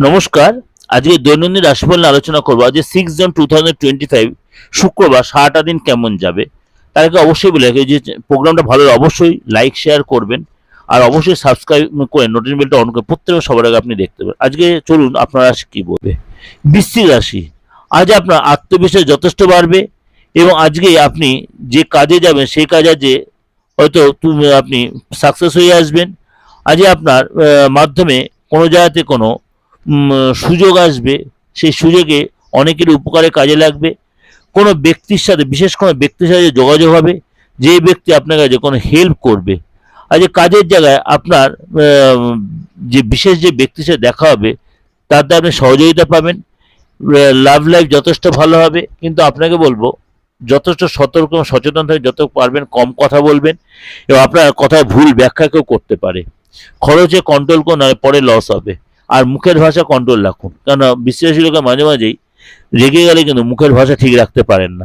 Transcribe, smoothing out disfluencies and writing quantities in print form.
নমস্কার। আজকে দৈনন্দিন রাশিফল নিয়ে আলোচনা করবো। আজকে 6 জন 2025 শুক্রবার সারাটা দিন কেমন যাবে। তার আগে অবশ্যই বলে রাখি যে প্রোগ্রামটা ভালো হলে অবশ্যই লাইক শেয়ার করবেন, আর অবশ্যই সাবস্ক্রাইব করে নোটিফিকেশন বেলটা অন করে প্রত্যেক সবার আগে আপনি দেখতে পাবেন। আজকে চলুন আপনার রাশি কি বলবে। বৃশ্চিক রাশি, আজ আপনার আত্মবিশ্বাস যথেষ্ট বাড়বে এবং আজকে আপনি যে কাজে যাবেন সেই কাজে যে হয়তো আপনি সাকসেস হয়ে আসবেন। আজকে আপনার মাধ্যমে কোনো জায়গাতে কোনো সুযোগ আসবে, সেই সুযোগে অনেকের উপকারে কাজে লাগবে। কোনো ব্যক্তির সাথে, বিশেষ কোনো ব্যক্তির সাথে যোগাযোগ হবে, যে ব্যক্তি আপনার কাছে কোনো হেল্প করবে। আজ কাজের জায়গায় আপনার যে বিশেষ যে ব্যক্তির সাথে দেখা হবে তাতে আপনি সহযোগিতা পাবেন। লাভ লাইফ যথেষ্ট ভালো হবে, কিন্তু আপনাকে বলবো যথেষ্ট সতর্ক এবং সচেতন থাকবে, যত পারবেন কম কথা বলবেন এবং আপনার কথায় ভুল ব্যাখ্যা কেউ করতে পারে। খরচে কন্ট্রোল করুন, নয় পরে লস হবে। আর মুখের ভাষা কন্ট্রোল রাখুন, কেননা বিশ্বাসী লোকের মাঝে মাঝেই রেগে গেলে কিন্তু মুখের ভাষা ঠিক রাখতে পারেন না।